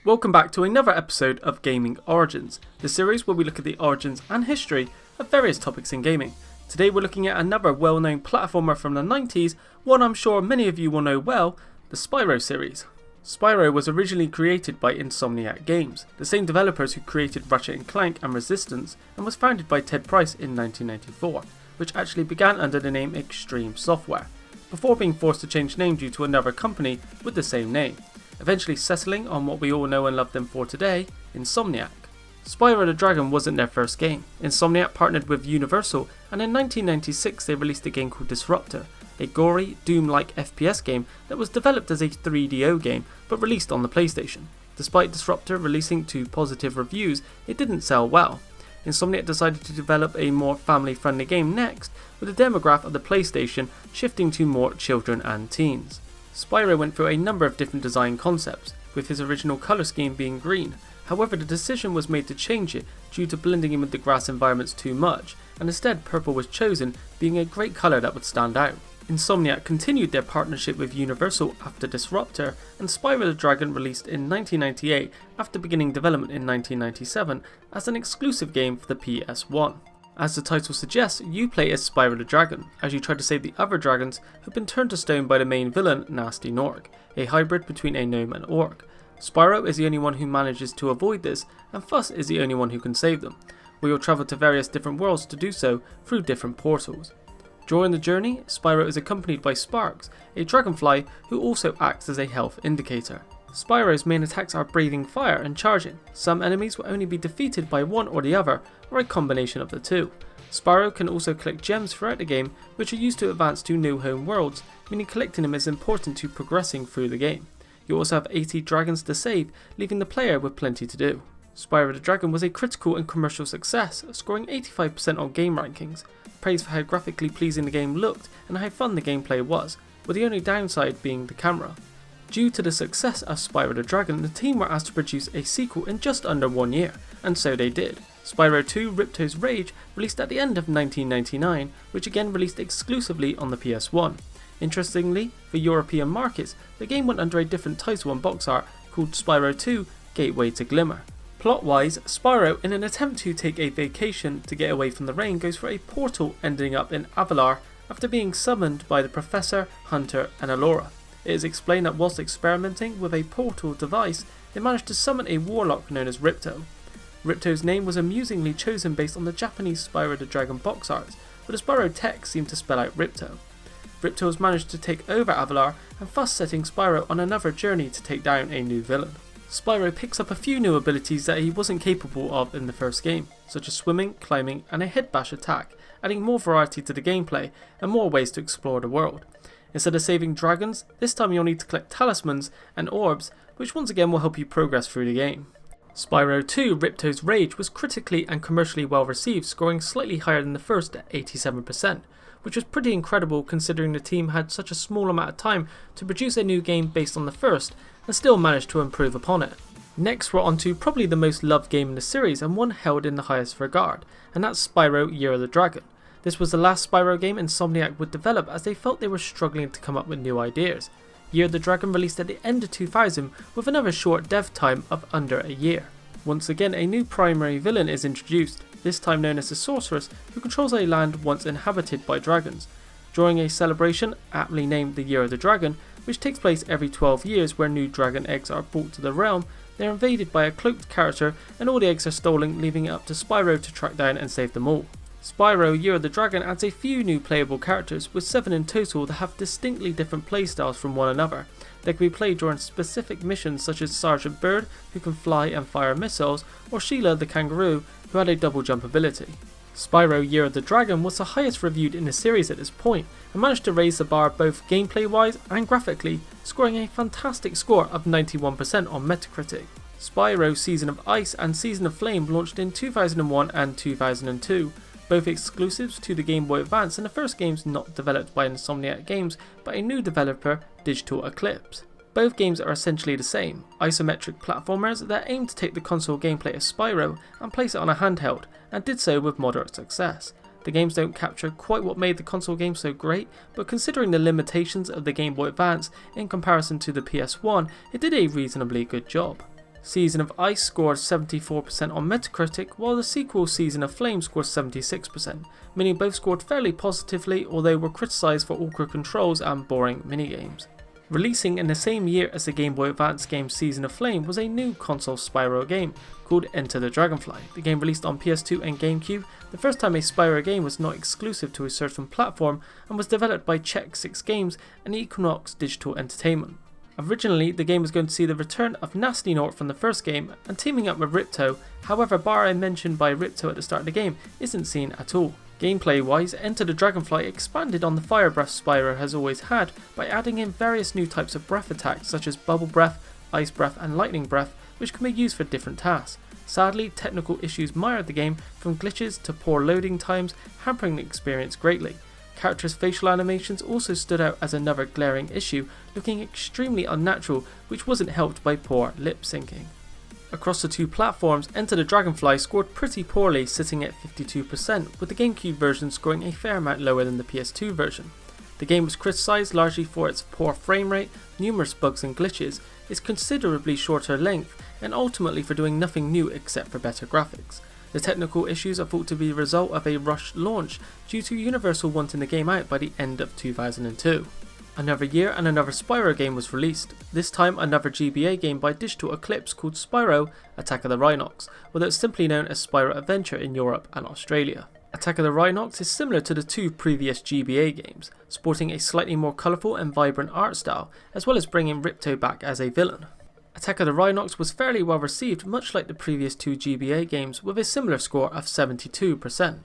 Welcome back to another episode of Gaming Origins, the series where we look at the origins and history of various topics in gaming. Today we're looking at another well-known platformer from the 90s, one I'm sure many of you will know well, the Spyro series. Spyro was originally created by Insomniac Games, the same developers who created Ratchet & Clank and Resistance, and was founded by Ted Price in 1994, which actually began under the name Extreme Software, before being forced to change name due to another company with the same name, eventually settling on what we all know and love them for today, Insomniac. Spyro the Dragon wasn't their first game. Insomniac partnered with Universal, and in 1996 they released a game called Disruptor, a gory, Doom-like FPS game that was developed as a 3DO game but released on the PlayStation. Despite Disruptor releasing to positive reviews, it didn't sell well. Insomniac decided to develop a more family-friendly game next, with the demographic of the PlayStation shifting to more children and teens. Spyro went through a number of different design concepts, with his original colour scheme being green. However, the decision was made to change it due to blending in with the grass environments too much, and instead purple was chosen, being a great colour that would stand out. Insomniac continued their partnership with Universal after Disruptor, and Spyro the Dragon released in 1998 after beginning development in 1997 as an exclusive game for the PS1. As the title suggests, you play as Spyro the Dragon, as you try to save the other dragons who've been turned to stone by the main villain, Nasty Norg, a hybrid between a gnome and orc. Spyro is the only one who manages to avoid this, and Fuss is the only one who can save them. We will travel to various different worlds to do so through different portals. During the journey, Spyro is accompanied by Sparks, a dragonfly who also acts as a health indicator. Spyro's main attacks are breathing fire and charging. Some enemies will only be defeated by one or the other, or a combination of the two. Spyro can also collect gems throughout the game, which are used to advance to new home worlds, meaning collecting them is important to progressing through the game. You also have 80 dragons to save, leaving the player with plenty to do. Spyro the Dragon was a critical and commercial success, scoring 85% on game rankings, praised for how graphically pleasing the game looked and how fun the gameplay was, with the only downside being the camera. Due to the success of Spyro the Dragon, the team were asked to produce a sequel in just under 1 year, and so they did. Spyro 2 Riptos Rage released at the end of 1999, which again released exclusively on the PS1. Interestingly, for European markets, the game went under a different title on box art called Spyro 2 Gateway to Glimmer. Plot-wise, Spyro, in an attempt to take a vacation to get away from the rain, goes for a portal ending up in Avalar after being summoned by the Professor, Hunter and Allura. It is explained that whilst experimenting with a portal device, they managed to summon a warlock known as Ripto. Ripto's name was amusingly chosen based on the Japanese Spyro the Dragon box arts, but the Spyro text seemed to spell out Ripto. Riptos managed to take over Avalar, and thus setting Spyro on another journey to take down a new villain. Spyro picks up a few new abilities that he wasn't capable of in the first game, such as swimming, climbing and a head bash attack, adding more variety to the gameplay and more ways to explore the world. Instead of saving dragons, this time you'll need to collect talismans and orbs, which once again will help you progress through the game. Spyro 2 Riptos Rage was critically and commercially well received, scoring slightly higher than the first at 87%, which was pretty incredible considering the team had such a small amount of time to produce a new game based on the first, and still managed to improve upon it. Next we're on to probably the most loved game in the series and one held in the highest regard, and that's Spyro Year of the Dragon. This was the last Spyro game Insomniac would develop as they felt they were struggling to come up with new ideas. Year of the Dragon released at the end of 2000 with another short dev time of under a year. Once again a new primary villain is introduced, this time known as the Sorceress, who controls a land once inhabited by dragons. During a celebration, aptly named the Year of the Dragon, which takes place every 12 years where new dragon eggs are brought to the realm, they are invaded by a cloaked character and all the eggs are stolen, leaving it up to Spyro to track down and save them all. Spyro Year of the Dragon adds a few new playable characters, with 7 in total that have distinctly different playstyles from one another. They can be played during specific missions such as Sergeant Bird, who can fly and fire missiles, or Sheila the Kangaroo, who had a double jump ability. Spyro Year of the Dragon was the highest reviewed in the series at this point, and managed to raise the bar both gameplay wise and graphically, scoring a fantastic score of 91% on Metacritic. Spyro Season of Ice and Season of Flame launched in 2001 and 2002, both exclusives to the Game Boy Advance, and the first games not developed by Insomniac Games but a new developer, Digital Eclipse. Both games are essentially the same, isometric platformers that aim to take the console gameplay of Spyro and place it on a handheld, and did so with moderate success. The games don't capture quite what made the console game so great, but considering the limitations of the Game Boy Advance in comparison to the PS1, it did a reasonably good job. Season of Ice scored 74% on Metacritic, while the sequel Season of Flame scored 76%, meaning both scored fairly positively, although were criticised for awkward controls and boring minigames. Releasing in the same year as the Game Boy Advance game Season of Flame was a new console Spyro game called Enter the Dragonfly. The game released on PS2 and GameCube, the first time a Spyro game was not exclusive to a certain platform, and was developed by Check 6 Games and Equinox Digital Entertainment. Originally, the game was going to see the return of Nasty Nort from the first game and teaming up with Ripto, however bar I mentioned by Ripto at the start of the game isn't seen at all. Gameplay wise, Enter the Dragonfly expanded on the fire breath Spyro has always had by adding in various new types of breath attacks such as bubble breath, ice breath and lightning breath, which can be used for different tasks. Sadly, technical issues mired the game, from glitches to poor loading times, hampering the experience greatly. Characters' facial animations also stood out as another glaring issue, looking extremely unnatural, which wasn't helped by poor lip syncing. Across the two platforms, Enter the Dragonfly scored pretty poorly, sitting at 52%, with the GameCube version scoring a fair amount lower than the PS2 version. The game was criticised largely for its poor frame rate, numerous bugs and glitches, its considerably shorter length, and ultimately for doing nothing new except for better graphics. The technical issues are thought to be the result of a rushed launch due to Universal wanting the game out by the end of 2002. Another year and another Spyro game was released, this time another GBA game by Digital Eclipse called Spyro Attack of the Rhinox, although it's simply known as Spyro Adventure in Europe and Australia. Attack of the Rhinox is similar to the two previous GBA games, sporting a slightly more colourful and vibrant art style, as well as bringing Ripto back as a villain. Attack of the Rhinox was fairly well received, much like the previous two GBA games, with a similar score of 72%.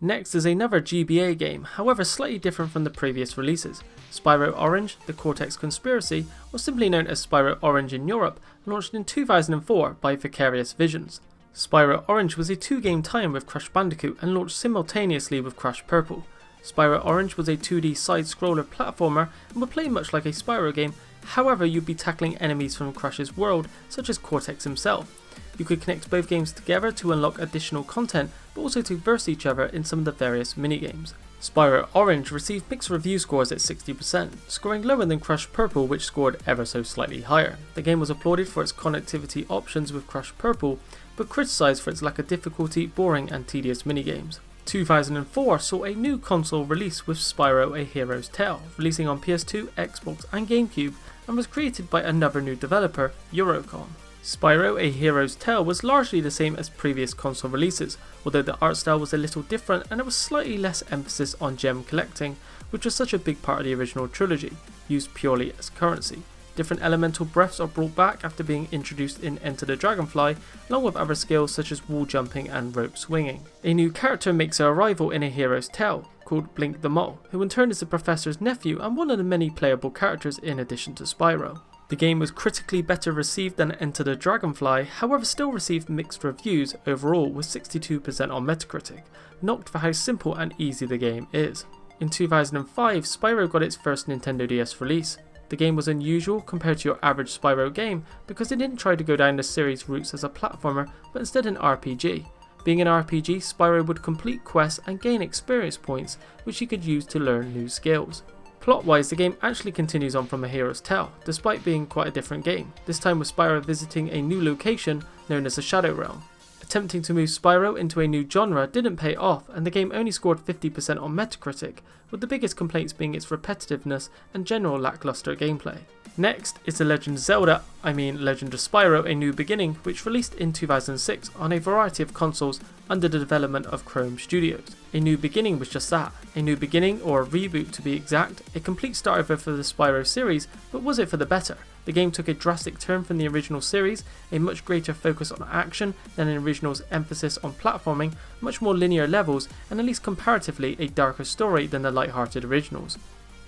Next is another GBA game, however slightly different from the previous releases. Spyro Orange, The Cortex Conspiracy, or simply known as Spyro Orange in Europe, launched in 2004 by Vicarious Visions. Spyro Orange was a two-game tie-in with Crash Bandicoot and launched simultaneously with Crash Purple. Spyro Orange was a 2D side-scroller platformer and would play much like a Spyro game, however you'd be tackling enemies from Crash's world, such as Cortex himself. You could connect both games together to unlock additional content, but also to verse each other in some of the various minigames. Spyro Orange received mixed review scores at 60%, scoring lower than Crash Purple, which scored ever so slightly higher. The game was applauded for its connectivity options with Crash Purple, but criticised for its lack of difficulty, boring and tedious minigames. 2004 saw a new console release with Spyro A Hero's Tale, releasing on PS2, Xbox and GameCube, and was created by another new developer, Eurocom. Spyro A Hero's Tale was largely the same as previous console releases, although the art style was a little different and there was slightly less emphasis on gem collecting, which was such a big part of the original trilogy, used purely as currency. Different elemental breaths are brought back after being introduced in Enter the Dragonfly, along with other skills such as wall jumping and rope swinging. A new character makes her arrival in A Hero's Tale, called Blink the Mole, who in turn is the Professor's nephew and one of the many playable characters in addition to Spyro. The game was critically better received than Enter the Dragonfly, however still received mixed reviews overall with 62% on Metacritic, knocked for how simple and easy the game is. In 2005, Spyro got its first Nintendo DS release. The game was unusual compared to your average Spyro game because it didn't try to go down the series' roots as a platformer, but instead an RPG. Being an RPG, Spyro would complete quests and gain experience points, which he could use to learn new skills. Plot-wise, the game actually continues on from A Hero's Tale, despite being quite a different game, this time with Spyro visiting a new location known as the Shadow Realm. Attempting to move Spyro into a new genre didn't pay off, and the game only scored 50% on Metacritic, with the biggest complaints being its repetitiveness and general lackluster gameplay. Next is the Legend of Spyro A New Beginning, which released in 2006 on a variety of consoles under the development of Chrome Studios. A New Beginning was just that, a new beginning, or a reboot to be exact, a complete start over for the Spyro series, but was it for the better? The game took a drastic turn from the original series, a much greater focus on action than the original's emphasis on platforming, much more linear levels, and at least comparatively a darker story than the light-hearted originals.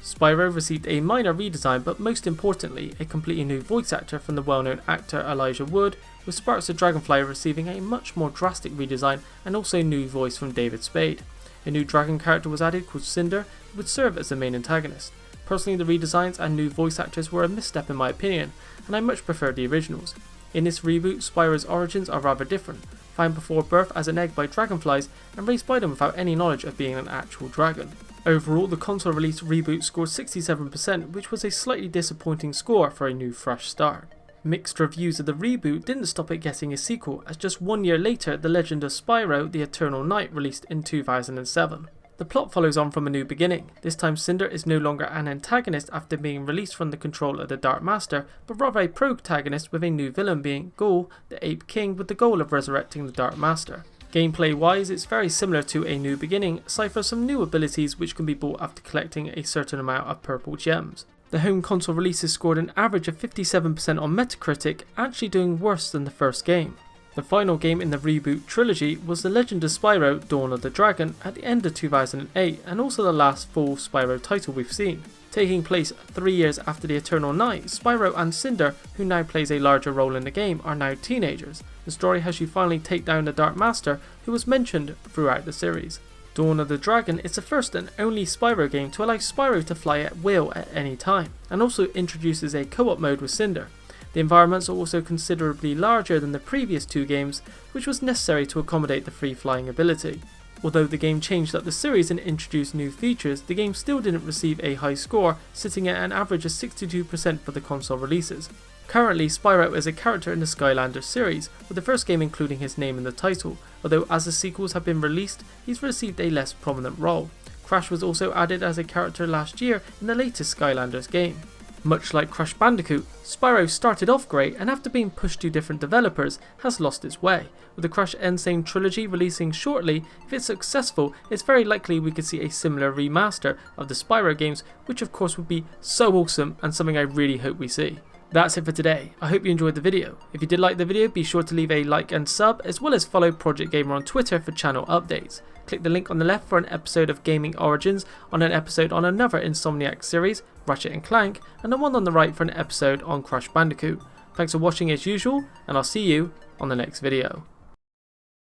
Spyro received a minor redesign, but most importantly, a completely new voice actor from the well-known actor Elijah Wood, with Sparks the Dragonfly receiving a much more drastic redesign and also new voice from David Spade. A new dragon character was added called Cinder, who would serve as the main antagonist. Personally, the redesigns and new voice actors were a misstep in my opinion, and I much preferred the originals. In this reboot, Spyro's origins are rather different. found before birth as an egg by dragonflies and raised by them without any knowledge of being an actual dragon. Overall, the console release reboot scored 67%, which was a slightly disappointing score for a new fresh start. Mixed reviews of the reboot didn't stop it getting a sequel, as just 1 year later The Legend of Spyro The Eternal Night released in 2007. The plot follows on from a new beginning. This time Cinder is no longer an antagonist after being released from the control of the Dark Master, but rather a protagonist with a new villain being Ghoul, the Ape King, with the goal of resurrecting the Dark Master. Gameplay wise, it's very similar to A New Beginning, aside from some new abilities which can be bought after collecting a certain amount of purple gems. The home console releases scored an average of 57% on Metacritic, actually doing worse than the first game. The final game in the reboot trilogy was The Legend of Spyro Dawn of the Dragon at the end of 2008, and also the last full Spyro title we've seen. Taking place 3 years after the Eternal Night, Spyro and Cinder, who now plays a larger role in the game, are now teenagers. The story has you finally take down the Dark Master, who was mentioned throughout the series. Dawn of the Dragon is the first and only Spyro game to allow Spyro to fly at will at any time, and also introduces a co-op mode with Cinder. The environments are also considerably larger than the previous two games, which was necessary to accommodate the free flying ability. Although the game changed up the series and introduced new features, the game still didn't receive a high score, sitting at an average of 62% for the console releases. Currently, Spyro is a character in the Skylanders series, with the first game including his name in the title, although as the sequels have been released, he's received a less prominent role. Crash was also added as a character last year in the latest Skylanders game. Much like Crash Bandicoot, Spyro started off great and after being pushed to different developers has lost its way. With the Crash Insane trilogy releasing shortly, if it's successful, it's very likely we could see a similar remaster of the Spyro games, which of course would be so awesome and something I really hope we see. That's it for today. I hope you enjoyed the video. If you did like the video, be sure to leave a like and sub, as well as follow Project Gamer on Twitter for channel updates. Click the link on the left for an episode of Gaming Origins, on an episode on another Insomniac series, Ratchet & Clank, and the one on the right for an episode on Crash Bandicoot. Thanks for watching as usual, and I'll see you on the next video.